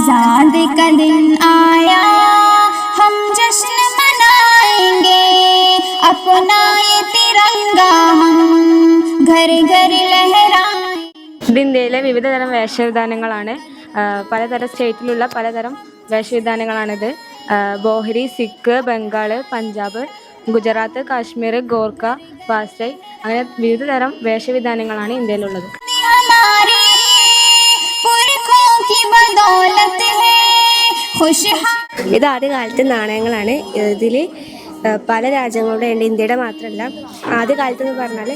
आजादी का दिन आया हम जश्न मनाएंगे अपना ये तिरंगा हम घर घर लहराएंगे. ഇത് ഇന്ത്യയിലെ വിവിധതരം വേഷവിധാനങ്ങളാണ്. പലതരം സ്റ്റേറ്റിലുള്ള പലതരം വേഷവിധാനങ്ങളാണിത്. ബോഹരി, സിഖ്, ബംഗാൾ, പഞ്ചാബ്, ഗുജറാത്ത്, കാശ്മീർ, ഗോർഖ, വാസൈ അങ്ങനെ വിവിധ തരം വേഷവിധാനങ്ങളാണ് ഇന്ത്യയിലുള്ളത്. ഇത് ആദ്യകാലത്തെ നാണയങ്ങളാണ്. ഇതിൽ പല രാജ്യങ്ങളുടെ ഉണ്ട്, ഇന്ത്യയുടെ മാത്രമല്ല. ആദ്യകാലത്ത് എന്ന് പറഞ്ഞാൽ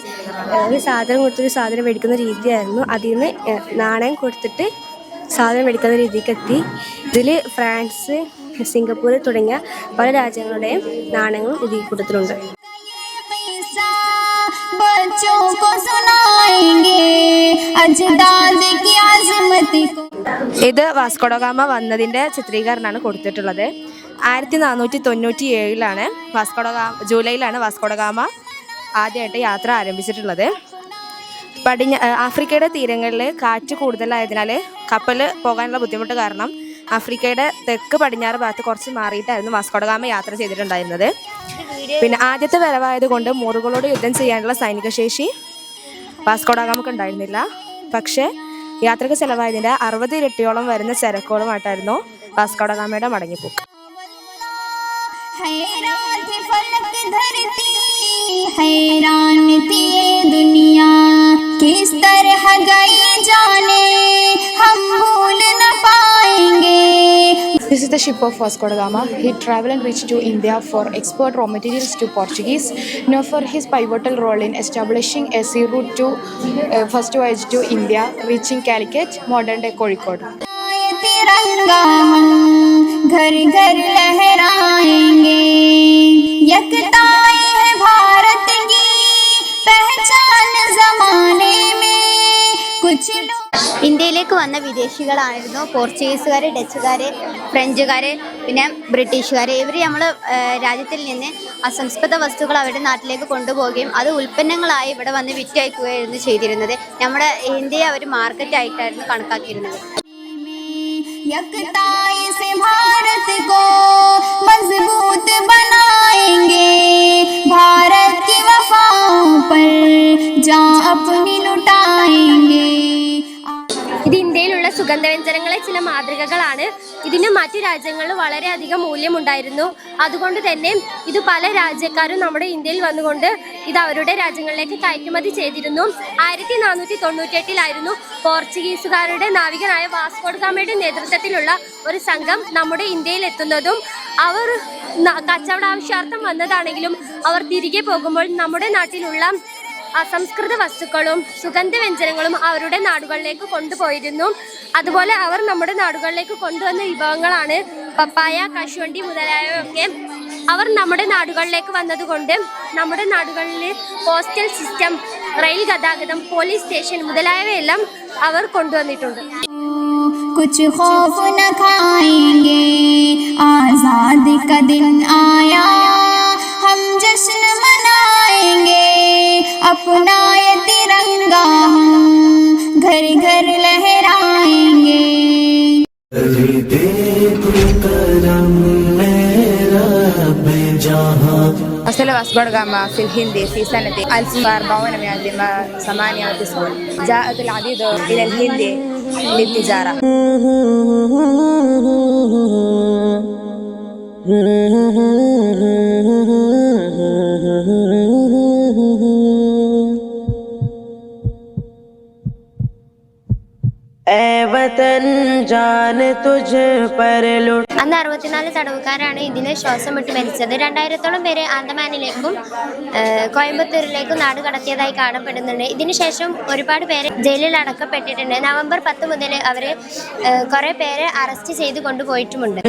ഒരു സാധനം കൊടുത്തൊരു സാധനം മേടിക്കുന്ന രീതിയായിരുന്നു. അതിൽ നിന്ന് നാണയം കൊടുത്തിട്ട് സാധനം മേടിക്കുന്ന രീതിക്ക് എത്തി. ഇതിൽ ഫ്രാൻസ്, സിംഗപ്പൂർ തുടങ്ങിയ പല രാജ്യങ്ങളുടെയും നാണയങ്ങളും ഇതിൽ കൂട്ടത്തിലുണ്ട്. ഇത് വാസ്കോഡഗാമ വന്നതിൻ്റെ ചിത്രീകരണമാണ് കൊടുത്തിട്ടുള്ളത്. 1497 ജൂലൈയിലാണ് വാസ്കോഡഗാമ ആദ്യമായിട്ട് യാത്ര ആരംഭിച്ചിട്ടുള്ളത്. ആഫ്രിക്കയുടെ തീരങ്ങളിൽ കാറ്റ് കൂടുതലായതിനാൽ കപ്പൽ പോകാനുള്ള ബുദ്ധിമുട്ട് കാരണം ആഫ്രിക്കയുടെ തെക്ക് പടിഞ്ഞാറ് ഭാഗത്ത് കുറച്ച് മാറിയിട്ടായിരുന്നു വാസ്കോഡഗാമ യാത്ര ചെയ്തിട്ടുണ്ടായിരുന്നത്. പിന്നെ ആദ്യത്തെ വരവായത് കൊണ്ട് മോറുകളോട് യുദ്ധം ചെയ്യാനുള്ള സൈനിക ശേഷി വാസ്കോഡഗാമക്ക് ഉണ്ടായിരുന്നില്ല. പക്ഷേ യാത്രക്ക് ചിലവായതിൻ്റെ 60 ഇരട്ടിയോളം വരുന്ന ചരക്കുകളുമായിട്ടായിരുന്നു വാസ്കോഡഗാമയുടെ മടങ്ങിപ്പോക്ക്. This is the ship of Vasco da Gama. He traveled and reached to India for export raw materials to Portuguese, known for his pivotal role in establishing a sea route to first voyage to India, reaching Calicut, modern day Kozhikode. तिरंगा हम घर घर लहराएंगे, एकता है भारत की पहचान जमाने में कुछ. ഇന്ത്യയിലേക്ക് വന്ന വിദേശികളായിരുന്നു പോർച്ചുഗീസുകാർ, ഡച്ചുകാർ, ഫ്രഞ്ചുകാർ, പിന്നെ ബ്രിട്ടീഷുകാർ. ഇവർ നമ്മൾ രാജ്യത്തിൽ നിന്ന് അസംസ്കൃത വസ്തുക്കൾ അവരുടെ നാട്ടിലേക്ക് കൊണ്ടുപോവുകയും അത് ഉൽപ്പന്നങ്ങളായി ഇവിടെ വന്ന് വിറ്റയക്കുകയായിരുന്നു ചെയ്തിരുന്നത്. നമ്മുടെ ഇന്ത്യയെ അവർ മാർക്കറ്റായിട്ടായിരുന്നു കണക്കാക്കിയിരുന്നത്. से भारत को मजबूत बनाएंगे, भारत की वफाओं पर जान अपनी लुटाएंगे. ഇത് ഇന്ത്യയിലുള്ള സുഗന്ധവ്യഞ്ജനങ്ങളെ ചില മാതൃകകളാണ്. ഇതിന് മറ്റു രാജ്യങ്ങളിൽ വളരെയധികം മൂല്യമുണ്ടായിരുന്നു. അതുകൊണ്ട് തന്നെ ഇത് പല രാജ്യക്കാരും നമ്മുടെ ഇന്ത്യയിൽ വന്നുകൊണ്ട് ഇത് അവരുടെ രാജ്യങ്ങളിലേക്ക് കയറ്റുമതി ചെയ്തിരുന്നു. 1498 പോർച്ചുഗീസുകാരുടെ നാവികനായ വാസ്കോഡഗാമയുടെ നേതൃത്വത്തിലുള്ള ഒരു സംഘം നമ്മുടെ ഇന്ത്യയിൽ എത്തുന്നതും അവർ കച്ചവടാവശ്യാർത്ഥം വന്നതാണെങ്കിലും അവർ തിരികെ പോകുമ്പോൾ നമ്മുടെ നാട്ടിലുള്ള അസംസ്കൃത വസ്തുക്കളും സുഗന്ധവ്യഞ്ജനങ്ങളും അവരുടെ നാടുകളിലേക്ക് കൊണ്ടുപോയിരുന്നു. അതുപോലെ അവർ നമ്മുടെ നാടുകളിലേക്ക് കൊണ്ടുവന്ന വിഭവങ്ങളാണ് പപ്പായ, കശുവണ്ടി മുതലായവയൊക്കെ. അവർ നമ്മുടെ നാടുകളിലേക്ക് വന്നതുകൊണ്ട് നമ്മുടെ നാടുകളിൽ പോസ്റ്റൽ സിസ്റ്റം, റെയിൽ ഗതാഗതം, പോലീസ് സ്റ്റേഷൻ മുതലായവയെല്ലാം അവർ കൊണ്ടുവന്നിട്ടുണ്ട്. कुछ खौफ न खाएंगे, आजादी का दिन आया हम जश्न मनाएंगे अपना ये तिरंगा हम घर घर लहराएंगे. أرسل واسكو دا غاما في الهند في سنة 1498. جاءت العديد إلى الهند للتجارة. അന്ന് 64 തടവുകാരാണ് ഇതിന് ശ്വാസം വിട്ട് മരിച്ചത്. 2000-ഓളം പേരെ ആൻഡമാനിലേക്കും കോയമ്പത്തൂരിലേക്കും നാട് കടത്തിയതായി കാണപ്പെടുന്നുണ്ട്. ഇതിനുശേഷം ഒരുപാട് പേര് ജയിലിൽ അടക്കപ്പെട്ടിട്ടുണ്ട്. നവംബർ 10 മുതൽ അവര് കുറെ പേരെ അറസ്റ്റ് ചെയ്ത് കൊണ്ടുപോയിട്ടുമുണ്ട്.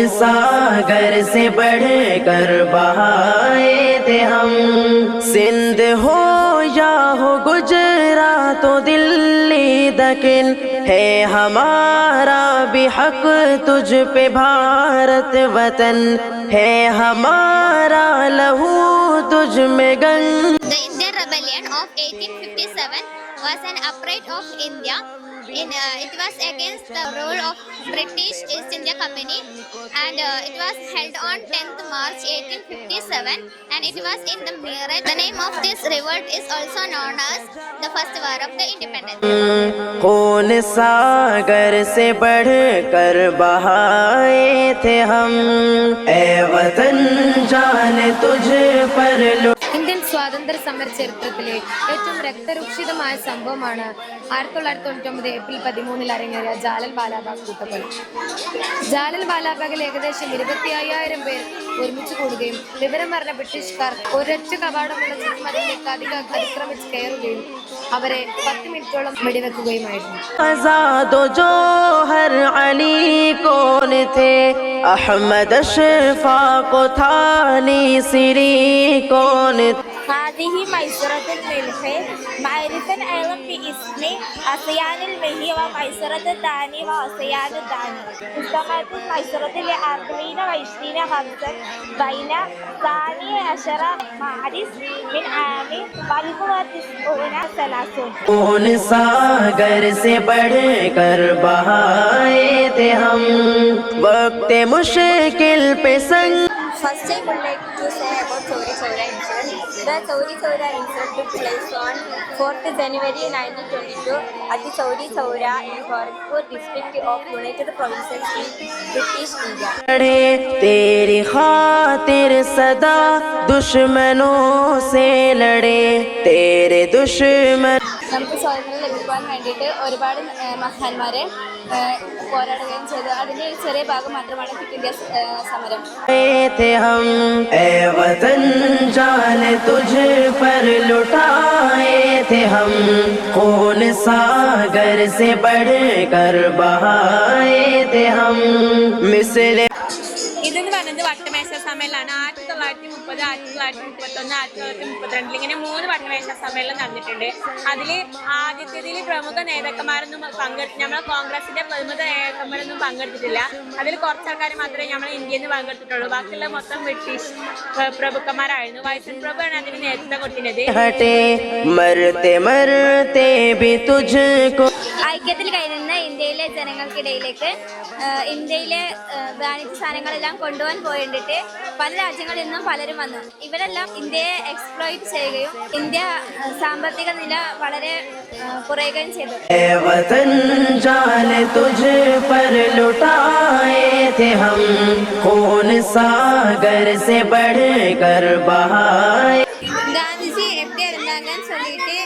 है हमारा भी हक तुझ पे भारत वतन, है हमारा लहू तुझ में गंग. The Indian Rebellion of 1857 was an uprising of India. It was against the rule of British East India company, and it was held on 10th March 1857, and it was in the Meerut. The name of this revolt is also known as the first war of the independence. खून सागर से बढ़ कर बहाए थे हम, ए वतन जान तुझ पर लुट. ഇന്ത്യൻ സ്വാതന്ത്ര്യ സമര ചരിത്രത്തിലെ ഏറ്റവും രക്തരൂക്ഷിതമായ സംഭവമാണ് 1999 ഏപ്രിൽ 13 അരങ്ങേറിയ ജാലിയൻ വാലാബാഗ് കൂട്ടക്കൊല. ജാലിയൻ വാലാബാഗിൽ ഏകദേശം 25,000 പേർ ഒരുമിച്ച് കൂടുകയും വിവരം പറഞ്ഞ ബ്രിട്ടീഷുകാർ ഒരൊറ്റ കവാടമുള്ള ചുറ്റുമതിലേക്ക് അതിക്രമിച്ച് കയറുകയും അവരെ 10 മിനിറ്റോളം വെടിവെക്കുകയുമായിരുന്നു. आजादो जोहर अली कौन थे, अहमद अशफाक थानी सिरी कौन. هذه ميسرة الملح معرفة أيضا باسم أصيان المهي وميسرة الثاني وأصيان الثاني. استمرت الميسرة ل40 و20 خمسا بين 12 مارس من عام 1930. खून सागर से बढ़ कर बहाए थे हम, वक्त मुश्किल पे संग. First, I would like to say about Chauri Chaura incident. The Chauri Chaura incident took place on 4th January 1922 at the Chauri Chaura in Gorakhpur district of United Provinces in British India. तेरी खातिर सदा दुश्मनों से लड़े, तेरे दुश्मन. നമുക്ക് സ്വാതന്ത്ര്യം ലഭിക്കുവാൻ വേണ്ടിയിട്ട് ഒരുപാട് മഹാന്മാരെ പോരാടുകയും ചെയ്തു. അതിൻ്റെ ഒരു ചെറിയ ഭാഗം മാത്രമാണ് ക്വിറ്റ് ഇന്ത്യ സമരം. थे हम, ए वतन जान तुझ पर लुटाए थे हम, खून सागर से बढ़ कर बहाए थे हम. मिसले ഇതെന്ന് പറയുന്നത് വട്ടമേശ സമ്മേളനമാണ്. 1930, 1931, 1932 ഇങ്ങനെ 3 വട്ടമേശ സമ്മേളനം നടന്നിട്ടുണ്ട്. അതിൽ ആദ്യത്തേതിൽ പ്രമുഖ നേതാക്കന്മാരൊന്നും നമ്മളെ കോൺഗ്രസിന്റെ പ്രമുഖ നേതാക്കന്മാരൊന്നും പങ്കെടുത്തിട്ടില്ല. അതിൽ കുറച്ച് ആൾക്കാർ മാത്രമേ നമ്മൾ ഇന്ത്യയിൽ നിന്ന് പങ്കെടുത്തിട്ടുള്ളൂ. ബാക്കിയുള്ള മൊത്തം ബ്രിട്ടീഷ് പ്രഭുക്കന്മാരായിരുന്നു. വൈസ്രോ പ്രഭുവാണ് അതിന് നേതൃത്വം കൊടുക്കുന്നത്. ഐക്യത്തിൽ കഴിയുന്ന ഇന്ത്യയിലെ ജനങ്ങൾക്കിടയിലേക്ക് ഇന്ത്യയിലെ വാണിജ്യ സാധനങ്ങളെല്ലാം കൊണ്ടുപോകാൻ പോയിട്ട് പല രാജ്യങ്ങളിൽ നിന്നും പലരും വന്നു. ഇവരെല്ലാം ഇന്ത്യയെ എക്സ്പ്ലോയിറ്റ് ചെയ്യുകയും ഇന്ത്യ സാമ്പത്തിക നില വളരെ കുറയുകയും ചെയ്തു. காந்திஜி எப்படி இருந்தாங்கன்னு சொல்லிட்டு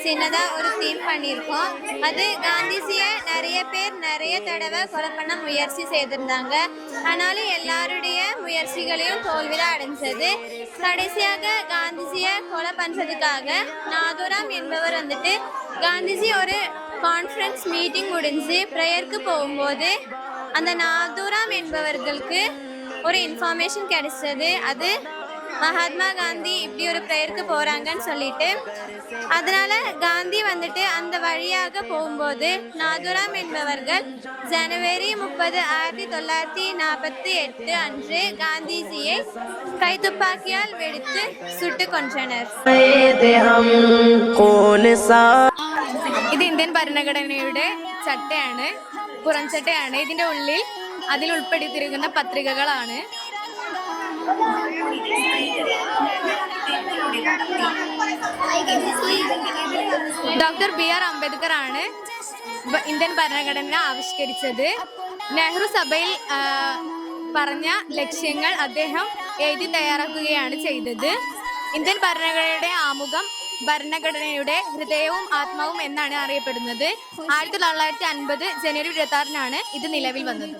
சின்னதா ஒரு தீம் பண்ணியிருக்கோம். அது காந்திஜியை நிறைய பேர் நிறைய தடவை கொலை பண்ண முயற்சி செய்திருந்தாங்க. ஆனாலும் எல்லாருடைய முயற்சிகளையும் தோல்விதான் அடைஞ்சது. கடைசியாக காந்திஜியை கொலை பண்ணுறதுக்காக நாதுராம் என்பவர் வந்துட்டு காந்திஜி ஒரு கான்ஃபரன்ஸ் மீட்டிங் முடிஞ்சு ப்ரேயருக்கு போகும்போது அந்த நாதுராம் என்பவர்களுக்கு ஒரு இன்ஃபர்மேஷன் கிடைச்சது. அது மகாத்மா காந்தி இப்படி ஒரு ப்ரேயருக்கு போகிறாங்கன்னு சொல்லிட்டு அதனால காந்தி வந்துட்டு அந்த வழியாக போகும்போது நாதுராம் என்பவர்கள் ஜனவரி 30, 1948 அன்று காந்திஜியை கைத்துப்பாக்கியால் வெடித்து சுட்டு கொன்றனர். ഇത് ഇന്ത്യൻ ഭരണഘടനയുടെ ചട്ടയാണ്, പുറംചട്ടയാണ്. ഇതിൻ്റെ ഉള്ളിൽ അതിൽ ഉൾപ്പെടുത്തിയിരിക്കുന്ന പത്രികകളാണ്. ഡോക്ടർ BR അംബേദ്കർ ആണ് ഇന്ത്യൻ ഭരണഘടന ആവിഷ്കരിച്ചത്. നെഹ്റു സഭയിൽ പറഞ്ഞ ലക്ഷ്യങ്ങൾ അദ്ദേഹം എഴുതി തയ്യാറാക്കുകയാണ് ചെയ്തത്. ഇന്ത്യൻ ഭരണഘടനയുടെ ആമുഖം ഭരണഘടനയുടെ ഹൃദയവും ആത്മാവും എന്നാണ് അറിയപ്പെടുന്നത്. 1950 ജനുവരി 26 ഇത് നിലവിൽ വന്നത്.